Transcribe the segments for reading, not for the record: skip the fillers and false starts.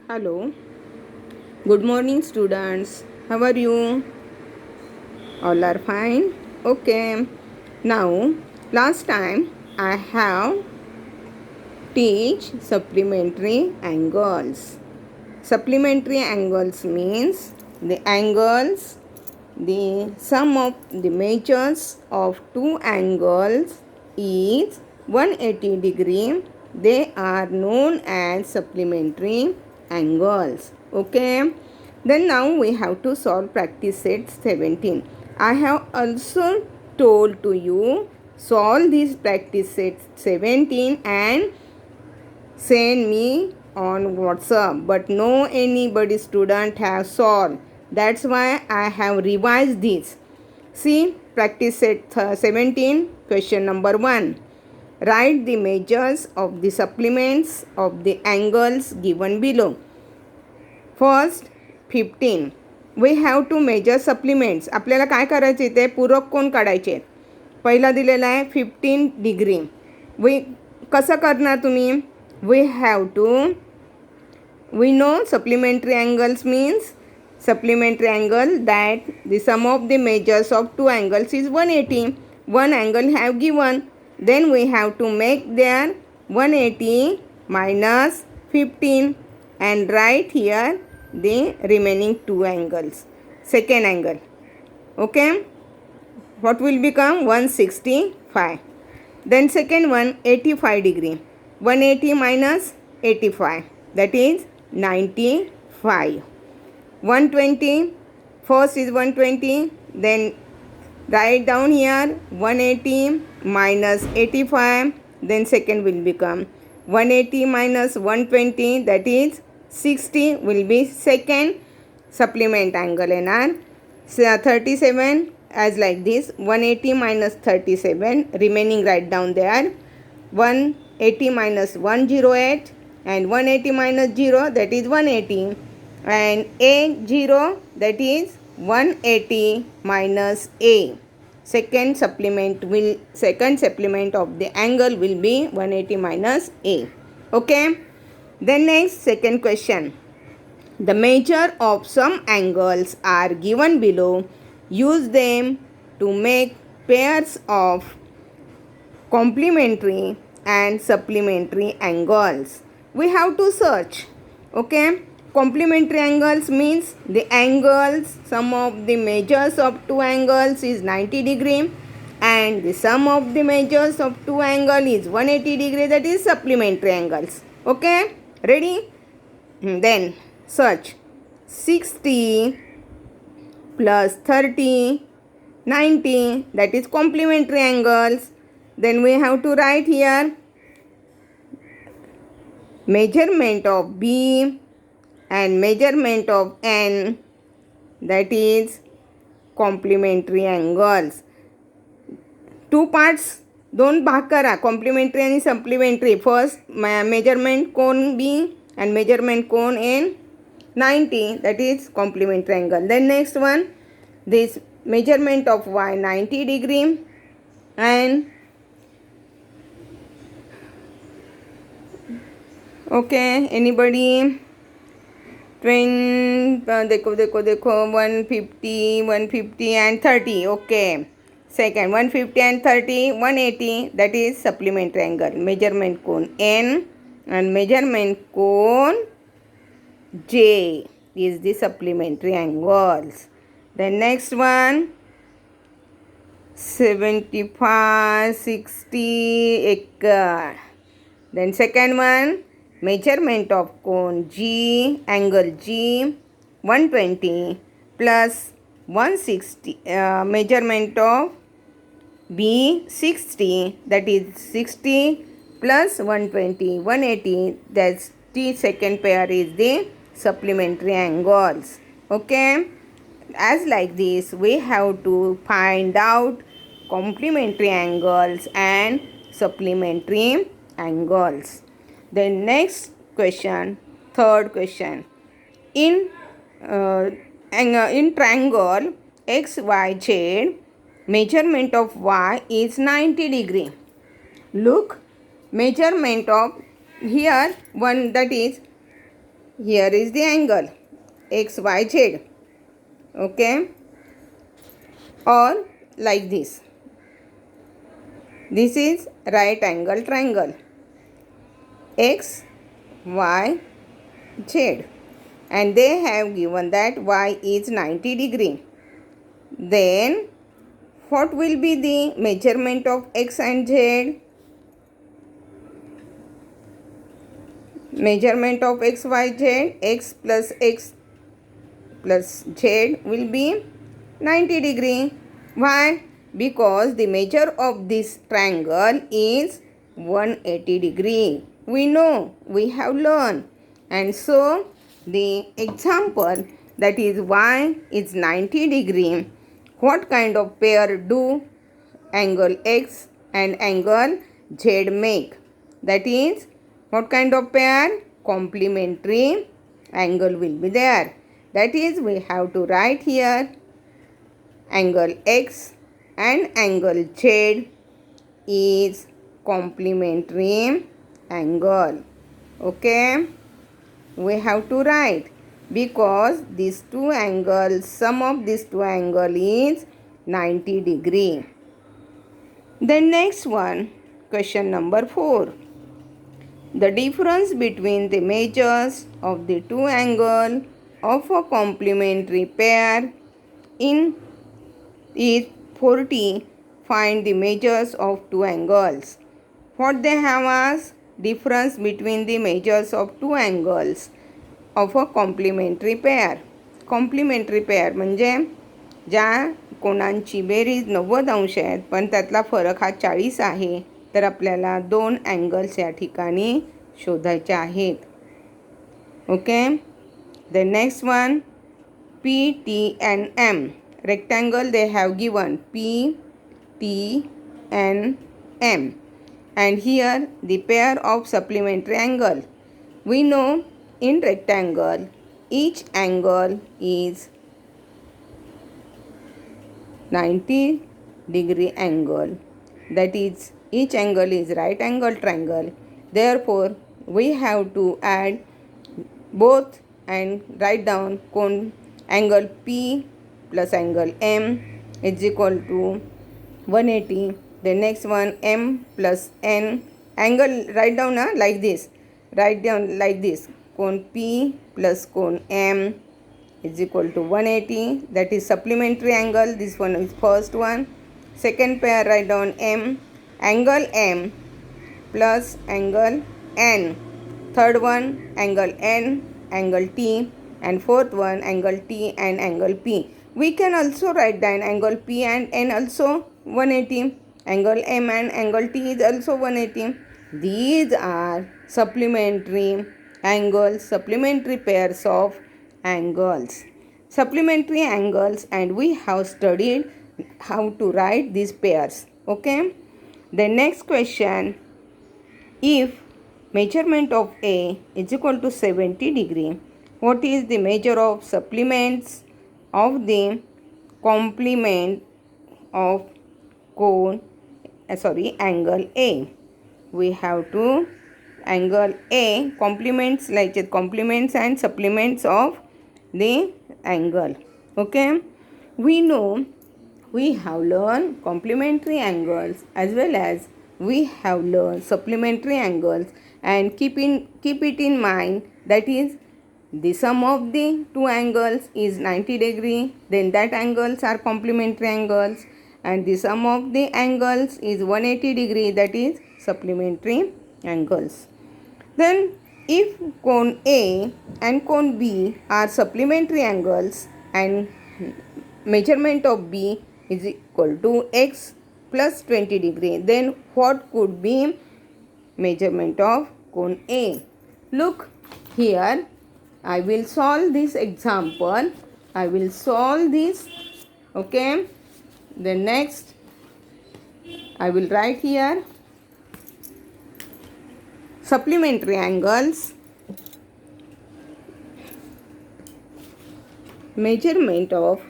Hello, good morning, students. How are you? All are fine? Okay. Now, last time I have teach supplementary angles. Supplementary angles means the sum of the measures of two angles is 180 degree. They are known as supplementary angles. Okay. Then now we have to solve practice set 17. I have also told to you solve this practice set 17 and send me on WhatsApp, but no anybody student has solved. That's why I have revised this. See, practice set 17, question number 1. Write the measures of the supplements of the angles given below. First, 15. We have to measure supplements. आपल्याला काय करायचे ते पूरक कोण काढायचे. पहिला दिलेला आहे 15 डिग्री. कसं करणार तुम्ही. We have to, we know supplementary angles means supplementary angle that the sum of the measures of two angles is 180. One angle have given, then we have to make their 180 minus 15 and write here the remaining two angles. Second angle, okay, what will become 165. Then second one, 85 degree. 180 minus 85, that is 95. 120, first is 120, then write down here 180 minus 85, then second will become 180 minus 120, that is 60 will be second supplement angle in our 37 as like this. 180 minus 37, remaining write down there. 180 minus 108 and 180 minus 0, that is 180, and a 0, that is 180 minus a. Second supplement of the angle will be 180 minus a. Okay. Then next, second question. The measure of some angles are given below. Use them to make pairs of complementary and supplementary angles. We have to search. Okay. Complementary angles means the angles, sum of the measures of two angles is 90 degree and the sum of the measures of two angle is 180 degree, that is supplementary angles. Okay. Ready? Then search 60 plus 30, 90, that is complementary angles. Then we have to write here measurement of B and measurement of N, that is complementary angles. Two parts, दोन भाग करा, complementary आणि supplementary. First measurement cone B and measurement cone N, 90, that is complementary angle. Then next one, this measurement of Y 90 degree and okay, anybody? देखो 150 and 30. Okay. Second, 150 and 30, 180, that is supplementary angle. Measurement cone N and measurement cone J is the supplementary angles. Then next one, 75, 60 acre. Then second one, measurement of cone G, angle G, 120 plus 160, measurement of B, 60, that is 60 plus 120, 180, that's the second pair is the supplementary angles. Okay. As like this, we have to find out complementary angles and supplementary angles. Then next question, third question. In triangle XYZ, measurement of Y is 90 degree. Look, measurement of here one, that is here is the angle XYZ, okay, or like this. This is right angle triangle X, Y, Z, and they have given that Y is 90 degree. Then what will be the measurement of X and Z? Measurement of X, Y, Z, X plus Z will be 90 degree. Why? Because the measure of this triangle is 180 degree. We know, we have learned. And so the example, that is Y is 90 degree. What kind of pair do angle X and angle Z make? That is, what kind of pair? Complementary angle will be there. That is, we have to write here angle X and angle Z is complementary angle. Okay, we have to write, because these two angles, sum of these two angles is 90 degree. Then next one, question number 4. The difference between the measures of the two angles of a complementary pair in is 40. Find the measures of two angles. What they have asked? Difference between the measures of two angles of a complementary pair. Complementary pair म्हणजे ज्या कोणांची berries 90 अंश आहेत पण त्यातला फरक हा 40 आहे, तर आपल्याला दोन अँगल्स या ठिकाणी शोधायचे आहेत. Okay, the next one, P, T and M. Rectangle they have given P, T and M. And here the pair of supplementary angle. We know in rectangle each angle is 90 degree angle. That is, each angle is right angle triangle. Therefore, we have to add both and write down cone angle P plus angle M is equal to 180. The next one, M plus N. Angle write down like this. Write down like this. Cone P plus cone M is equal to 180. That is supplementary angle. This one is first one. Second pair, write down M. Angle M plus angle N. Third one, angle N, angle T. And fourth one, angle T and angle P. We can also write down angle P and N also 180. Angle M and angle T is also 180. These are supplementary angles, supplementary pairs of angles. Supplementary angles, and we have studied how to write these pairs. Okay. The next question, if measurement of A is equal to 70 degree, what is the measure of supplements of the complement of angle A? We have to angle A complements, like it complements and supplements of the angle. Okay, we know we have learned complementary angles as well as we have learned supplementary angles, and keep it in mind, that is, the sum of the two angles is 90 degree, then that angles are complementary angles, and the sum of the angles is 180 degree, that is supplementary angles. Then if cone A and cone B are supplementary angles and measurement of B is equal to X plus 20 degree, then what could be measurement of cone A? Look here, I will solve this example. I will solve this. Okay. The next, I will write here supplementary angles. Measurement of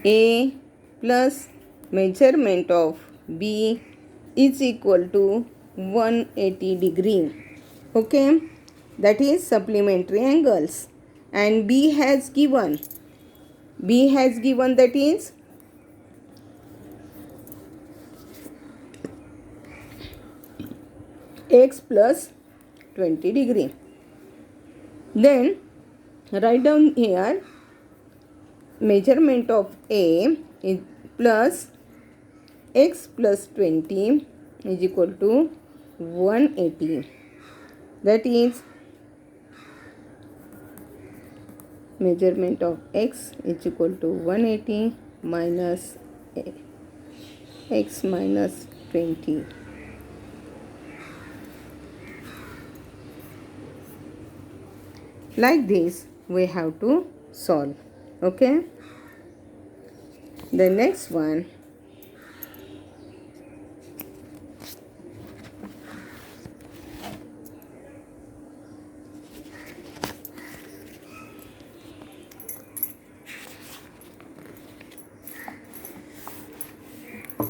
A plus measurement of B is equal to 180 degree. Okay. that is supplementary angles. And B has given that is x plus 20 degree. Then write down here measurement of A is plus x plus 20 is equal to 180. That is measurement of x is equal to 180 minus x minus 20. Like this we have to solve. Okay. The next one,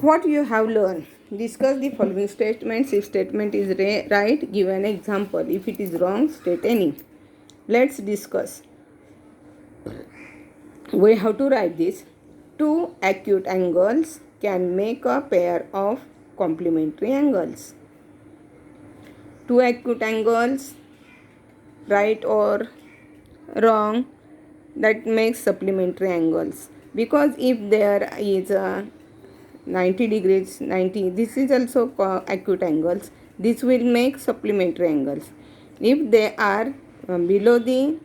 what you have learned. Discuss the following statements. If statement is right, give an example. If it is wrong, state any. Let's discuss. We have to write this. Two acute angles can make a pair of complementary angles. Two acute angles, right or wrong, that makes supplementary angles. Because if there is a 90 degrees, 90, this is also acute angles. This will make supplementary angles. If they are below the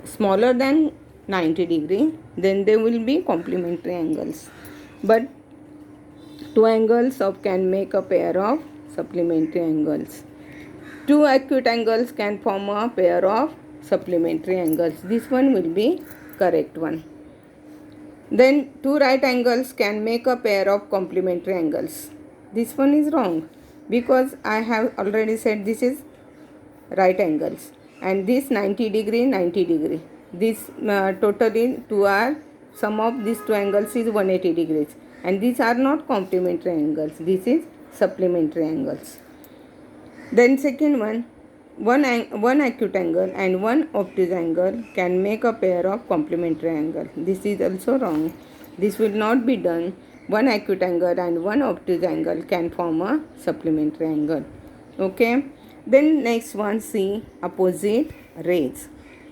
smaller than 90 degree, then they will be complementary angles. But two angles can make a pair of supplementary angles. Two acute angles can form a pair of supplementary angles. This one will be correct one. Then two right angles can make a pair of complementary angles. This one is wrong because I have already said this is right angles and this 90 degree, 90 degree. This totally two are, sum of these two angles is 180 degrees and these are not complementary angles. This is supplementary angles. Then second one acute angle and one obtuse angle can make a pair of complementary angle. This is also wrong. This will not be done. One acute angle and one obtuse angle can form a supplementary angle. Okay. Then next one, see opposite rays.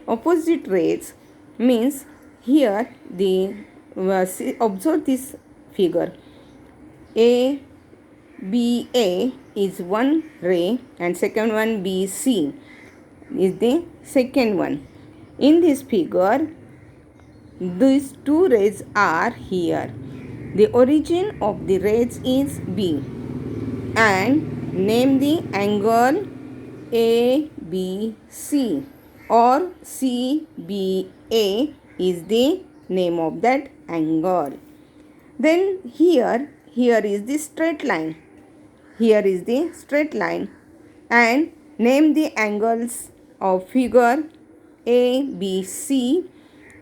Opposite rays means here the observe this figure. BA is one ray and second one BC is the second one. In this figure, these two rays are here. The origin of the rays is B and name the angle ABC or CBA is the name of that angle. Then here is the straight line. Here is the straight line and name the angles of figure ABC,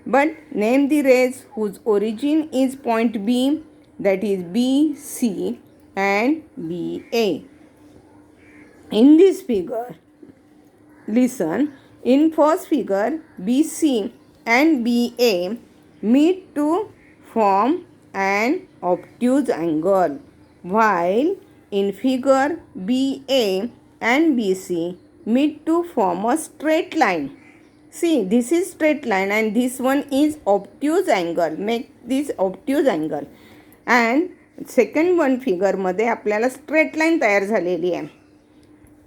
but name the rays whose origin is point B, that is BC and BA. In this figure, listen, in first figure BC and BA meet to form an obtuse angle, while in figure BA and BC meet to form a straight line. See, this is straight line and this one is obtuse angle. Make this obtuse angle. And second one figure मध्ये आपल्याला straight line तयार झालेली आहे.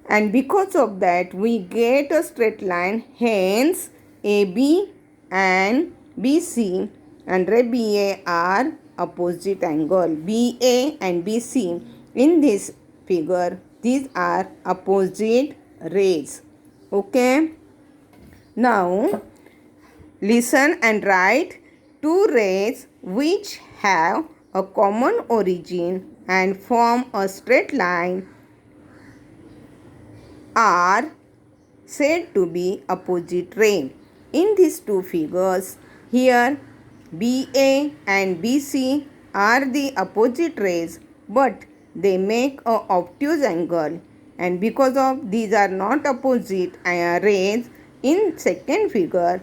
And because of that we get a straight line. Hence AB and BC and ray BA are opposite angle. BA and BC in this figure, these are opposite rays. Okay. Now listen and write two rays which have a common origin and form a straight line are said to be opposite ray. In these two figures, here BA and BC are the opposite rays, but they make a obtuse angle. and because of these are not opposite rays in second figure,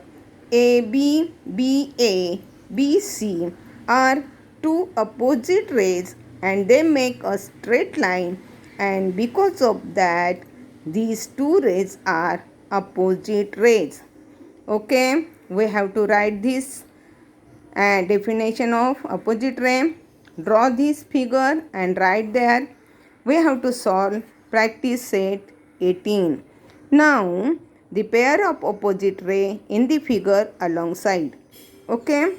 AB, BA, BC are two opposite rays and they make a straight line, and because of that these two rays are opposite rays. Okay, we have to write this definition of opposite ray. Draw this figure and write there. We have to solve practice set 18. Now the pair of opposite ray in the figure alongside. Okay,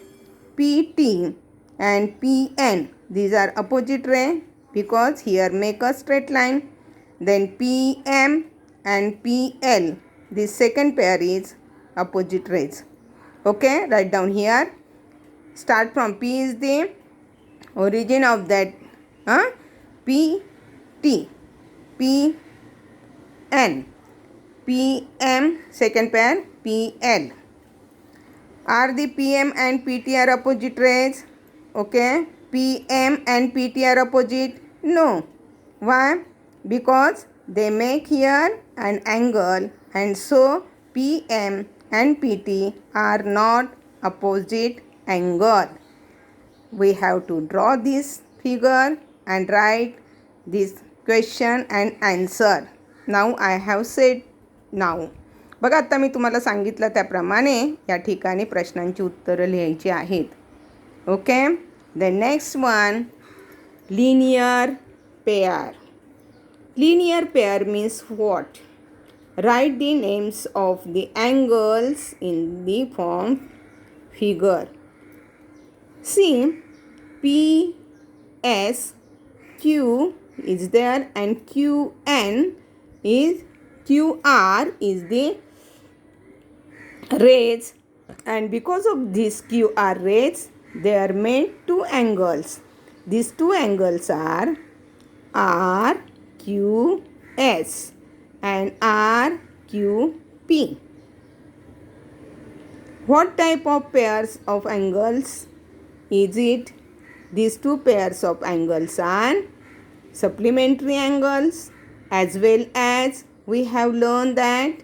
PT and PN, these are opposite ray because here make a straight line. Then PM and PL, the second pair is opposite rays. Okay, write down here. Start from P is the origin of that P, T, P, N, P, M, second pair P, L. Are the PM and PT are opposite rays? Okay, PM and PT are opposite? No. Why? Because they make here an angle, and so PM and PT are not opposite angle. We have to draw this figure and write this question and answer. Now I have said now. बघा आता मी तुम्हाला सांगितलं त्याप्रमाणे या ठिकाणी प्रश्नांची उत्तरं लिहायची आहेत. Okay, the next one, linear pair. Linear pair means what? Write the names of the angles in the form figure. See, P, S, Q is there and QN is QR is the rays, and because of these QR rays they are made two angles. These two angles are RQS and RQP. What type of pairs of angles is it? These two pairs of angles are supplementary angles, as well as we have learned that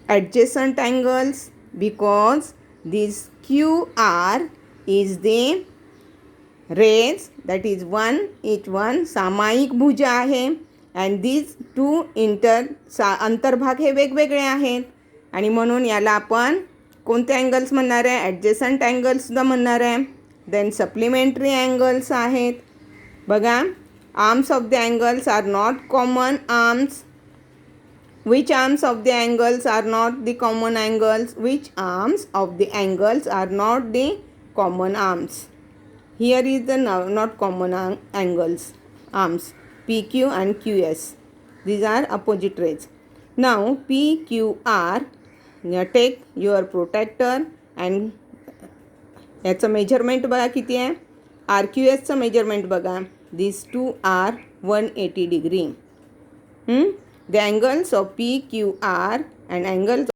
adjacent angles, because this QR is the rays, that is one, each one सामायिक भुजा आहे, and these two अंतर्भाग हे वेगवेगळे आहेत, आणि म्हणून याला आपण कोणते अँगल्स म्हणणार आहे? ॲडजसंट अँगल्ससुद्धा म्हणणार आहे. देन सप्लिमेंटरी अँगल्स आहेत. बघा, arms of the angles are not common arms. Which arms of the angles are not the common angles? Which arms of the angles are not the common arms? Here is the not common angles, arms PQ and QS. These are opposite rays. Now PQR, take your protractor and याचं measurement बघा किती आहे. RQSचं measurement बघा. These two are 180 degree. The angles of PQR and angles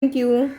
Thank you.